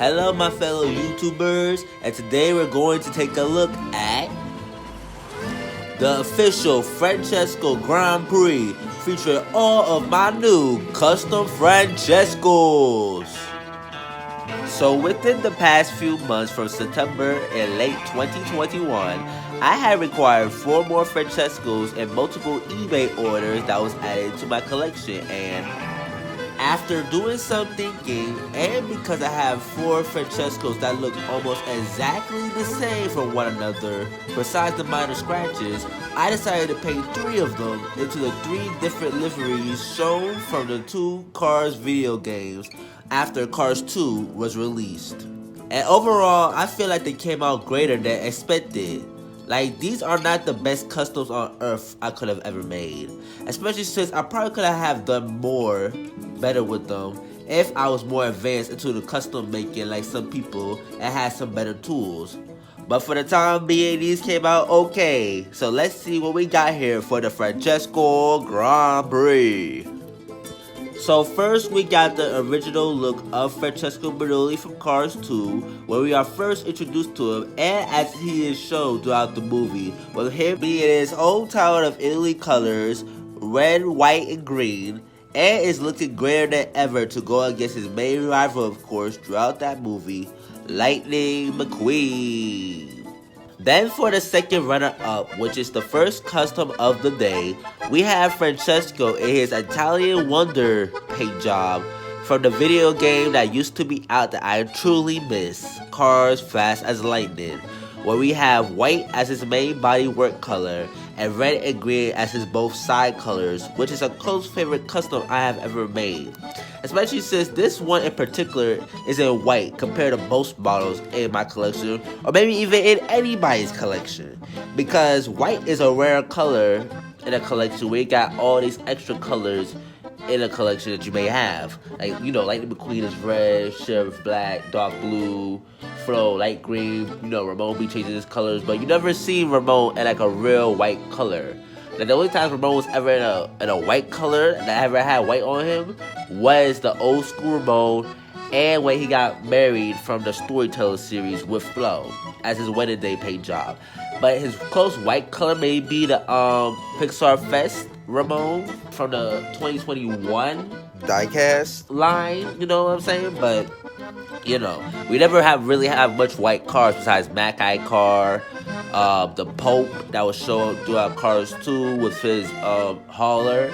Hello my fellow YouTubers, and today we're going to take a look at the official Francesco Grand Prix featuring all of my new custom Francescos. So within the past few months from September and late 2021, I had required 4 more Francescos and multiple eBay orders that was added to my collection, and after doing some thinking, and because I have 4 Francescos that look almost exactly the same from one another, besides the minor scratches, I decided to paint 3 of them into the 3 different liveries shown from the 2 Cars video games after Cars 2 was released. And overall, I feel like they came out greater than expected. Like, these are not the best customs on earth I could have ever made, especially since I probably could have done better with them if I was more advanced into the custom making like some people and had some better tools. But for the time being, these came out okay. So let's see what we got here for the Francesco Grand Prix. So first we got the original look of Francesco Bernoulli from Cars 2, where we are first introduced to him and as he is shown throughout the movie, with him being in his hometown of Italy colors, red, white, and green, and is looking greater than ever to go against his main rival, of course, throughout that movie, Lightning McQueen. Then for the second runner-up, which is the first custom of the day, we have Francesco in his Italian Wonder paint job from the video game that used to be out that I truly miss, Cars Fast as Lightning, where we have white as his main bodywork color and red and green as his both side colors, which is a close favorite custom I have ever made. Especially since this one in particular is in white compared to most models in my collection, or maybe even in anybody's collection. Because white is a rare color in a collection where you got all these extra colors in a collection that you may have. Like, you know, Lightning McQueen is red, Sheriff black, dark blue, Flo light green, you know, Ramon be changing his colors, but you never see Ramon in like a real white color. Like, the only time Ramon was ever in a white color that ever had white on him was the old school Ramon and when he got married from the Storyteller series with Flo as his wedding day paint job. But his close white color may be the Pixar Fest Ramon from the 2021 diecast line, you know what I'm saying? But you know, we never really have much white cars besides Mackay car, the Pope that was shown throughout Cars 2 with his hauler,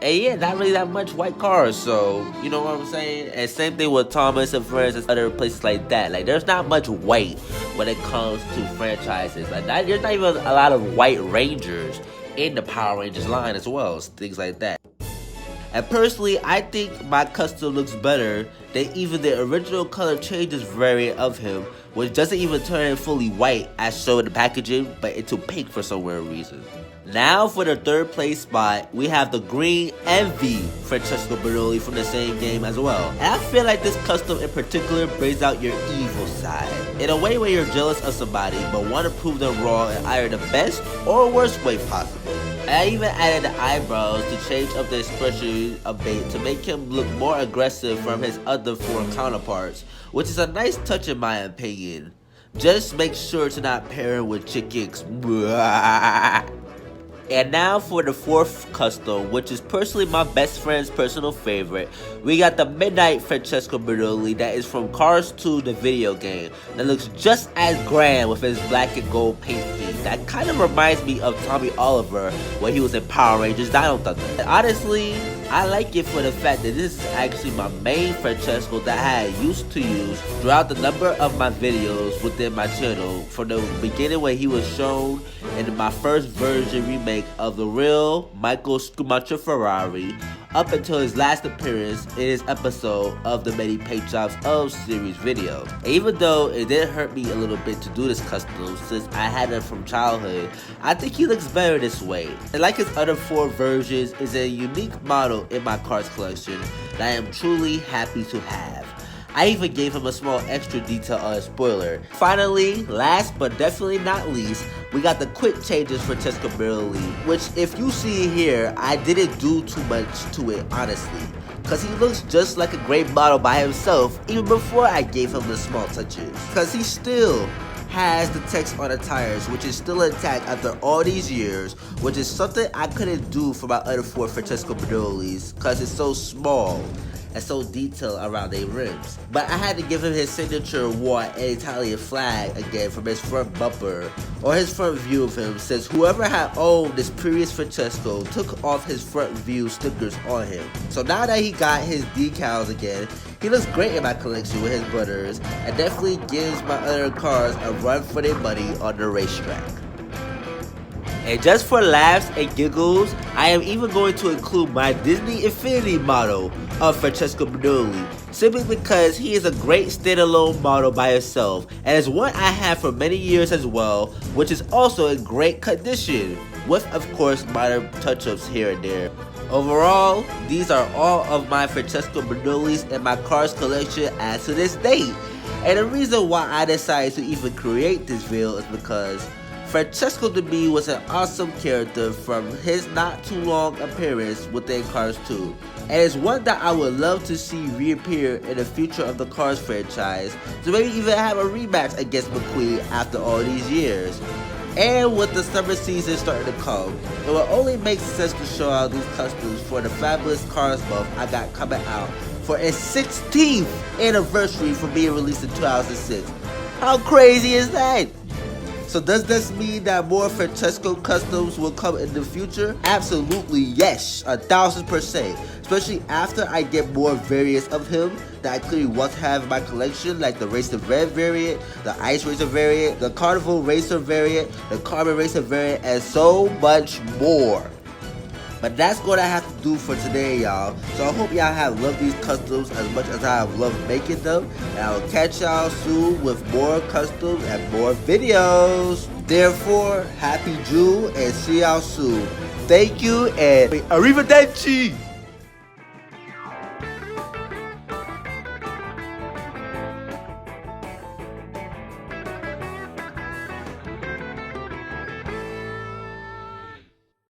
and yeah, not really that much white cars, so you know what I'm saying? And same thing with Thomas and Friends and other places like that. Like, there's not much white when it comes to franchises. Like, there's not even a lot of white Rangers in the Power Rangers line as well, things like that. And personally, I think my custom looks better than even the original color changes variant of him, which doesn't even turn in fully white as shown in the packaging, but into pink for some weird reason. Now for the third place spot, we have the Green Envy Francesco Bernoulli from the same game as well. And I feel like this custom in particular brings out your evil side, in a way where you're jealous of somebody but want to prove them wrong in either the best or worst way possible. And I even added the eyebrows to change up the expression a bit to make him look more aggressive from his other 4 counterparts, which is a nice touch in my opinion. Just make sure to not pair him with chickens. And now for the 4th custom, which is personally my best friend's personal favorite, we got the Midnight Francesco Bernoulli that is from Cars 2, the video game, that looks just as grand with his black and gold paint scheme. That kind of reminds me of Tommy Oliver when he was in Power Rangers Dino Thunder. And honestly, I like it for the fact that this is actually my main Francesco that I had used to use throughout the number of my videos within my channel, from the beginning when he was shown in my first version remake of the real Michael Schumacher Ferrari, up until his last appearance in his episode of the Many Paint Jobs of series video. And even though it did hurt me a little bit to do this custom since I had it from childhood, I think he looks better this way. And like his other 4 versions, is a unique model in my Cars collection that I am truly happy to have. I even gave him a small extra detail on a spoiler. Finally, last but definitely not least, we got the quick changes for Francesco Bernoulli, which if you see here, I didn't do too much to it honestly, cause he looks just like a great model by himself even before I gave him the small touches. Cause he still has the text on the tires, which is still intact after all these years, which is something I couldn't do for my other 4 Francesco Bernoullis, cause it's so small and so detailed around their rims. But I had to give him his signature war Italian flag again from his front bumper, or his front view of him, since whoever had owned this previous Francesco took off his front view stickers on him. So now that he got his decals again, he looks great in my collection with his butters, and definitely gives my other cars a run for their money on the racetrack. And just for laughs and giggles, I am even going to include my Disney Infinity model of Francesco Bernoulli, simply because he is a great standalone model by himself, and is one I have for many years as well, which is also in great condition, with of course minor touch-ups here and there. Overall, these are all of my Francesco Bernoullis in my cars collection as to this date. And the reason why I decided to even create this video is because Francesco to me was an awesome character from his not too long appearance within Cars 2, and it's one that I would love to see reappear in the future of the Cars franchise, to maybe even have a rematch against McQueen after all these years. And with the summer season starting to come, it will only make sense to show out these customs for the fabulous Cars month I got coming out for its 16th anniversary from being released in 2006. How crazy is that? So does this mean that more Francesco customs will come in the future? Absolutely yes, 1000%. Especially after I get more variants of him that I clearly want to have in my collection, like the Racer Red variant, the Ice Racer variant, the Carnival Racer variant, the Carbon Racer variant, and so much more. But that's what I have to do for today, y'all. So I hope y'all have loved these customs as much as I have loved making them. And I will catch y'all soon with more customs and more videos. Therefore, happy June and see y'all soon. Thank you and arrivederci!